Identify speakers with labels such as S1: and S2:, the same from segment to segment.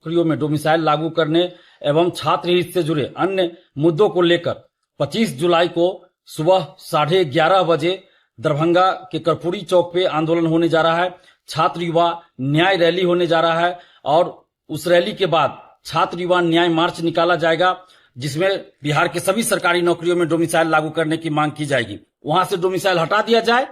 S1: नौकरियों में डोमिसाइल लागू करने एवं छात्र हित से जुड़े अन्य मुद्दों को लेकर 25 जुलाई को सुबह 11:30 बजे दरभंगा के कर्पूरी चौक पे आंदोलन होने जा रहा है। छात्र युवा न्याय रैली होने जा रहा है और उस रैली के बाद छात्र युवा न्याय मार्च निकाला जाएगा, जिसमें बिहार के सभी सरकारी नौकरियों में डोमिसाइल लागू करने की मांग की जाएगी। वहां से डोमिसाइल हटा दिया जाए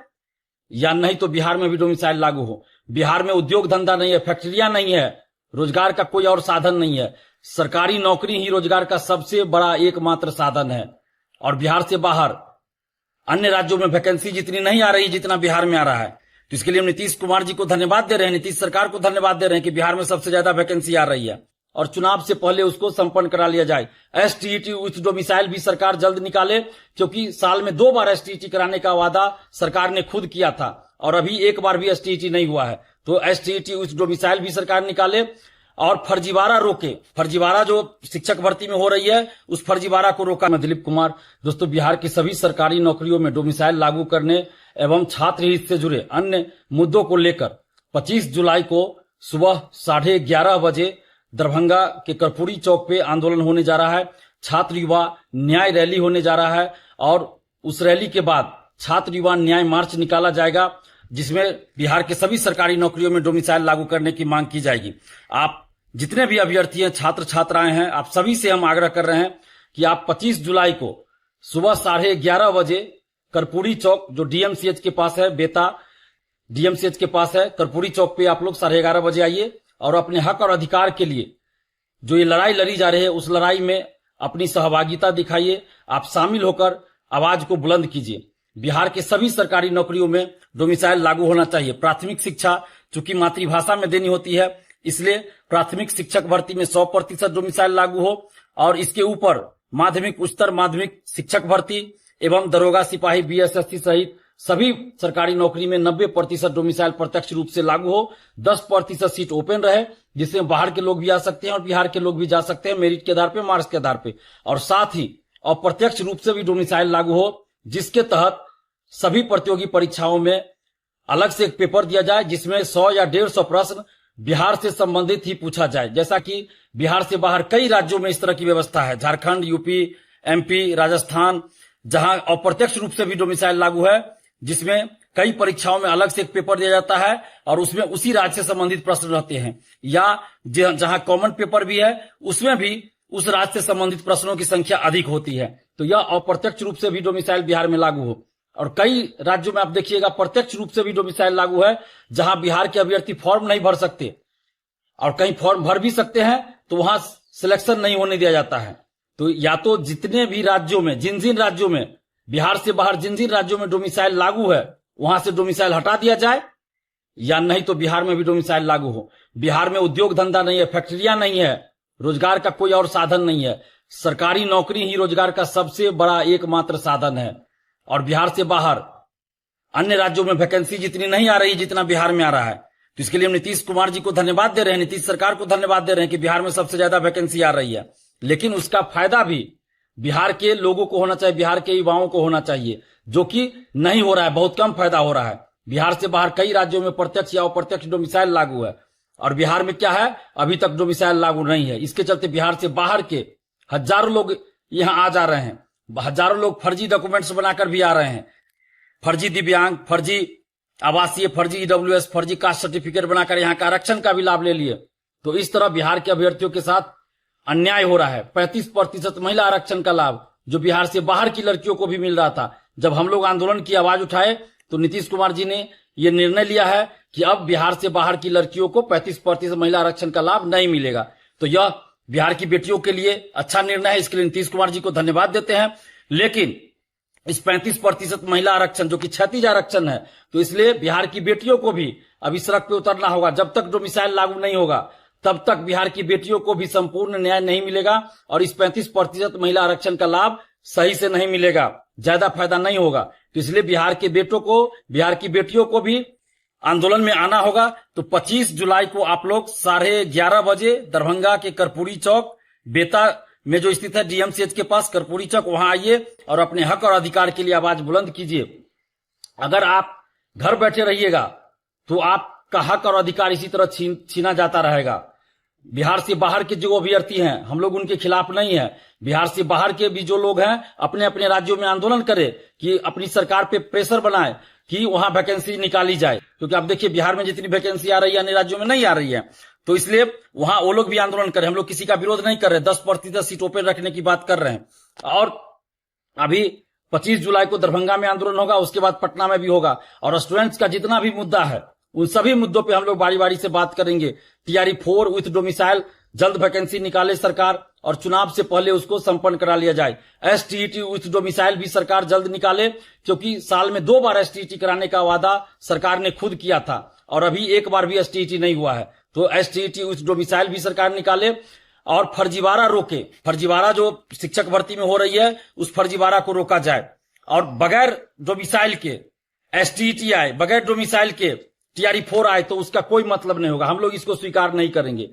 S1: या नहीं तो बिहार में भी डोमिसाइल लागू हो। बिहार में उद्योग धंधा नहीं है, फैक्ट्रियां नहीं है, रोजगार का कोई और साधन नहीं है। सरकारी नौकरी ही रोजगार का सबसे बड़ा एकमात्र साधन है और बिहार से बाहर अन्य राज्यों में वैकेंसी जितनी नहीं आ रही जितना बिहार में आ रहा है। तो इसके लिए हम नीतीश कुमार जी को धन्यवाद दे रहे हैं, नीतीश सरकार को धन्यवाद दे रहे हैं कि बिहार में सबसे ज्यादा वैकेंसी आ रही है और चुनाव से पहले उसको संपन्न करा लिया जाए। एसटीईटी विथ डोमिसाइल भी सरकार जल्द निकाले, क्योंकि साल में 2 बार एसटीईटी कराने का वादा सरकार ने खुद किया था और अभी एक बार भी एसटीईटी नहीं हुआ है। तो एसटीईटी विथ डोमिसाइल भी सरकार निकाले और फर्जीवाड़ा रोके। फर्जीवाड़ा जो शिक्षक भर्ती में हो रही है उस फर्जीवाड़ा को रोका। मैं दिलीप कुमार। दोस्तों, बिहार की सभी सरकारी नौकरियों में डोमिसाइल लागू करने एवं छात्र हित से जुड़े अन्य मुद्दों को लेकर 25 जुलाई को सुबह 11:30 बजे दरभंगा के कर्पूरी चौक पे आंदोलन होने जा रहा है। छात्र युवा न्याय रैली होने जा रहा है और उस रैली के बाद छात्र युवा न्याय मार्च निकाला जाएगा, जिसमें बिहार के सभी सरकारी नौकरियों में डोमिसाइल लागू करने की मांग की जाएगी। आप जितने भी अभ्यर्थी हैं, छात्र छात्राएं हैं, आप सभी से हम आग्रह कर रहे हैं कि आप 25 जुलाई को सुबह 11:30 बजे कर्पूरी चौक, जो डीएमसीएच के पास है, बेता डीएमसीएच के पास है, कर्पूरी चौक पे आप लोग 11:30 बजे आइए और अपने हक और अधिकार के लिए जो ये लड़ाई लड़ी जा रही है उस लड़ाई में अपनी सहभागिता दिखाइए। आप शामिल होकर आवाज को बुलंद कीजिए। बिहार के सभी सरकारी नौकरियों में डोमिसाइल लागू होना चाहिए। प्राथमिक शिक्षा चूंकि मातृभाषा में देनी होती है, इसलिए प्राथमिक शिक्षक भर्ती में 100% डोमिसाइल लागू हो और इसके ऊपर माध्यमिक, उच्चतर माध्यमिक शिक्षक भर्ती एवं दरोगा, सिपाही, बीएसएससी सहित सभी सरकारी नौकरी में 90% डोमिसाइल प्रत्यक्ष रूप से लागू हो। 10% सीट ओपन रहे, जिसमें बाहर के लोग भी आ सकते हैं और बिहार के लोग भी जा सकते हैं, मेरिट के आधार पे, मार्क्स के आधार पे। और साथ ही अप्रत्यक्ष रूप से भी डोमिसाइल लागू हो, जिसके तहत सभी प्रतियोगी परीक्षाओं में अलग से एक पेपर दिया जाए, जिसमें 100 या 150 प्रश्न बिहार से संबंधित ही पूछा जाए। जैसा कि बिहार से बाहर कई राज्यों में इस तरह की व्यवस्था है, झारखंड, यूपी, एमपी, राजस्थान, जहां अप्रत्यक्ष रूप से भी डोमिसाइल लागू है, जिसमें कई परीक्षाओं में अलग से एक पेपर दिया जाता है और उसमें उसी राज्य से संबंधित प्रश्न रहते हैं, या जहां कॉमन पेपर भी है उसमें भी उस राज्य से संबंधित प्रश्नों की संख्या अधिक होती है। तो यह अप्रत्यक्ष रूप से भी डोमिसाइल बिहार में लागू हो। और कई राज्यों में आप देखिएगा प्रत्यक्ष रूप से भी डोमिसाइल लागू है, जहां बिहार के अभ्यर्थी फॉर्म नहीं भर सकते और कहीं फॉर्म भर भी सकते हैं तो वहां सिलेक्शन नहीं होने दिया जाता है। तो या तो जितने भी राज्यों में, जिन राज्यों में, बिहार से बाहर जिन राज्यों में डोमिसाइल लागू है वहां से डोमिसाइल हटा दिया जाए या नहीं तो बिहार में भी डोमिसाइल लागू हो। बिहार में उद्योग धंधा नहीं है, फैक्ट्रियां नहीं है, रोजगार का कोई और साधन नहीं है। सरकारी नौकरी ही रोजगार का सबसे बड़ा एकमात्र साधन है और बिहार से बाहर अन्य राज्यों में वैकेंसी जितनी नहीं आ रही जितना बिहार में आ रहा है। तो इसके लिए हम नीतीश कुमार जी को धन्यवाद दे रहे हैं, नीतीश सरकार को धन्यवाद दे रहे हैं कि बिहार में सबसे ज्यादा वैकेंसी आ रही है। लेकिन उसका फायदा भी बिहार के लोगों को होना चाहिए, बिहार के युवाओं को होना चाहिए, जो कि नहीं हो रहा है, बहुत कम फायदा हो रहा है। बिहार से बाहर कई राज्यों में प्रत्यक्ष या अप्रत्यक्ष डोमिसाइल लागू है और बिहार में क्या है, अभी तक डोमिसाइल लागू नहीं है। इसके चलते बिहार से बाहर के हजारों लोग यहाँ आ जा रहे हैं, हजारों लोग फर्जी डॉक्यूमेंट्स बनाकर भी आ रहे हैं, फर्जी दिव्यांग, फर्जी आवासीय, फर्जी ईडब्ल्यूएस, फर्जी कास्ट सर्टिफिकेट बनाकर यहाँ का आरक्षण का भी लाभ ले लिए। तो इस तरह बिहार के अभ्यर्थियों के साथ अन्याय हो रहा है। 35% महिला आरक्षण का लाभ जो बिहार से बाहर की लड़कियों को भी मिल रहा था, जब हम लोग आंदोलन की आवाज उठाए तो नीतीश कुमार जी ने यह निर्णय लिया है कि अब बिहार से बाहर की लड़कियों को 35% महिला आरक्षण का लाभ नहीं मिलेगा। तो यह बिहार की बेटियों के लिए अच्छा निर्णय है, इसके लिए नीतीश कुमार जी को धन्यवाद देते हैं। लेकिन इस 35% महिला आरक्षण जो कि क्षैतिज आरक्षण है, तो इसलिए बिहार की बेटियों को भी अभी सड़क पे उतरना होगा। जब तक डोमिसाइल लागू नहीं होगा तब तक बिहार की बेटियों को भी संपूर्ण न्याय नहीं मिलेगा और इस 35% महिला आरक्षण का लाभ सही से नहीं मिलेगा, ज्यादा फायदा नहीं होगा। तो इसलिए बिहार के बेटों को, बिहार की बेटियों को भी आंदोलन में आना होगा। तो 25 जुलाई को आप लोग 11:30 बजे दरभंगा के कर्पूरी चौक, बेता में जो स्थित है डीएमसीएच के पास कर्पूरी चौक, वहां आइए और अपने हक और अधिकार के लिए आवाज बुलंद कीजिए। अगर आप घर बैठे रहिएगा तो आपका हक और अधिकार इसी तरह छीना जाता रहेगा। बिहार से बाहर के जो अभ्यर्थी हैं हम लोग उनके खिलाफ नहीं है। बिहार से बाहर के भी जो लोग हैं अपने अपने राज्यों में आंदोलन करें कि अपनी सरकार पे प्रेशर बनाए कि वहां वैकेंसी निकाली जाए, क्योंकि आप देखिए बिहार में जितनी वैकेंसी आ रही है अन्य राज्यों में नहीं आ रही है, तो इसलिए वहां वो लोग भी आंदोलन करें। हम लोग किसी का विरोध नहीं कर रहे, 10% सीट ओपन रखने की बात कर रहे हैं। और अभी 25 जुलाई को दरभंगा में आंदोलन होगा, उसके बाद पटना में भी होगा। और स्टूडेंट्स का जितना भी मुद्दा है उन सभी मुद्दों पे हम लोग बारी बारी से बात करेंगे। टीआरई 4 विथ डोमिसाइल जल्द वैकेंसी निकाले सरकार और चुनाव से पहले उसको संपन्न करा लिया जाए। एसटीईटी विथ डोमिसाइल भी सरकार जल्द निकाले, क्योंकि साल में 2 बार एसटीईटी कराने का वादा सरकार ने खुद किया था और अभी एक बार भी एसटीईटी नहीं हुआ है। तो एसटीईटी विथ डोमिसाइल भी सरकार निकाले और फर्जीवाड़ा रोके। फर्जीवाड़ा जो शिक्षक भर्ती में हो रही है उस फर्जीवाड़ा को रोका जाए और बगैर डोमिसाइल के एसटीईटी आए, बगैर डोमिसाइल के टीआरई 4 आए तो उसका कोई मतलब नहीं होगा। हम लोग इसको स्वीकार नहीं करेंगे।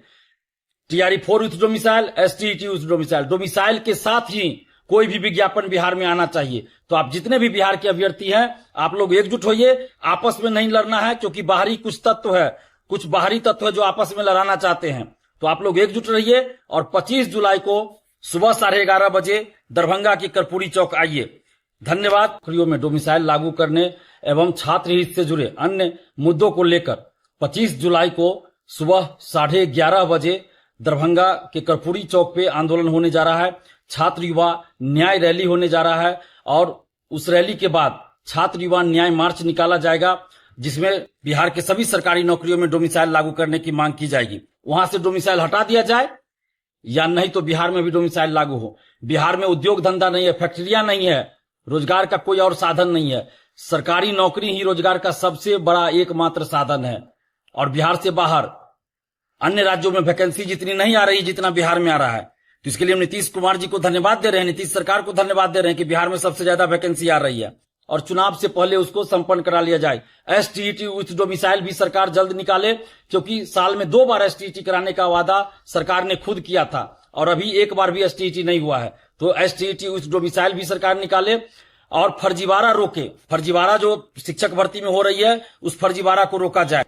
S1: TRE 4 with domicile, STET with domicile, domicile के साथ ही कोई भी विज्ञापन बिहार में आना चाहिए। तो आप जितने भी बिहार के अभ्यर्थी हैं आप लोग एकजुट होइए, आपस में नहीं लड़ना है, क्योंकि बाहरी कुछ तत्व है, कुछ बाहरी तत्व है जो आपस में लड़ाना चाहते हैं। तो आप लोग एकजुट रहिए और 25 जुलाई को सुबह 11:30 बजे दरभंगा के कर्पूरी चौक आइए। धन्यवाद। नौकरियों में डोमिसाइल लागू करने एवं छात्र हित से जुड़े अन्य मुद्दों को लेकर 25 जुलाई को सुबह 11:30 बजे दरभंगा के कर्पूरी चौक पे आंदोलन होने जा रहा है। छात्र युवा न्याय रैली होने जा रहा है और उस रैली के बाद छात्र युवा न्याय मार्च निकाला जाएगा, जिसमें बिहार के सभी सरकारी नौकरियों में डोमिसाइल लागू करने की मांग की जाएगी। वहां से डोमिसाइल हटा दिया जाए या नहीं तो बिहार में भी डोमिसाइल लागू हो। बिहार में उद्योग धंधा नहीं है, फैक्ट्रियां नहीं है, रोजगार का कोई और साधन नहीं है। सरकारी नौकरी ही रोजगार का सबसे बड़ा एकमात्र साधन है। और बिहार से बाहर अन्य राज्यों में वैकेंसी जितनी नहीं आ रही जितना बिहार में आ रहा है, तो इसके लिए हम नीतीश कुमार जी को धन्यवाद दे रहे हैं, नीतीश सरकार को धन्यवाद दे रहे हैं कि बिहार में सबसे ज्यादा वैकेंसी आ रही है और चुनाव से पहले उसको संपन्न करा लिया जाए। एसटीईटी विथ डोमिसाइल भी सरकार जल्द निकाले, क्योंकि साल में 2 बार एसटीईटी कराने का वादा सरकार ने खुद किया था और अभी एक बार भी एसटीईटी नहीं हुआ है। तो एसटीईटी विथ डोमिसाइल भी सरकार निकाले और फर्जीवाड़ा रोके। फर्जीवाड़ा जो शिक्षक भर्ती में हो रही है उस फर्जीवाड़ा को रोका जाए।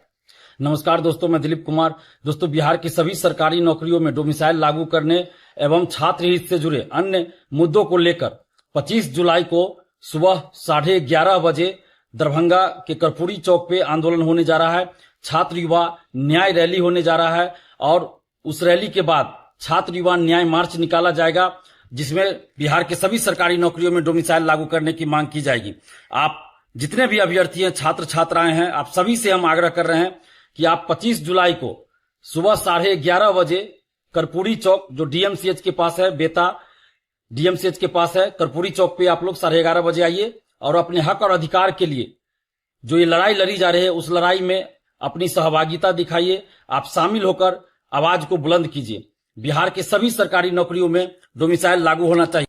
S1: नमस्कार दोस्तों, मैं दिलीप कुमार। दोस्तों, बिहार की सभी सरकारी नौकरियों में डोमिसाइल लागू करने एवं छात्र हित से जुड़े अन्य मुद्दों को लेकर 25 जुलाई को सुबह 11:30 बजे दरभंगा के कर्पूरी चौक पे आंदोलन होने जा रहा है। छात्र युवा न्याय रैली होने जा रहा है और उस रैली के बाद छात्र युवा न्याय मार्च निकाला जाएगा, जिसमें बिहार के सभी सरकारी नौकरियों में डोमिसाइल लागू करने की मांग की जाएगी। आप जितने भी अभ्यर्थी हैं, छात्र छात्राएं हैं, आप सभी से हम आग्रह कर रहे हैं कि आप 25 जुलाई को सुबह 11:30 बजे कर्पूरी चौक, जो डीएमसीएच के पास है, बेता डीएमसीएच के पास है, कर्पूरी चौक पे आप लोग 11:30 बजे आइए और अपने हक और अधिकार के लिए जो ये लड़ाई लड़ी जा रही है उस लड़ाई में अपनी सहभागिता दिखाइए। आप शामिल होकर आवाज को बुलंद कीजिए। बिहार के सभी सरकारी नौकरियों में डोमिसाइल लागू होना चाहिए।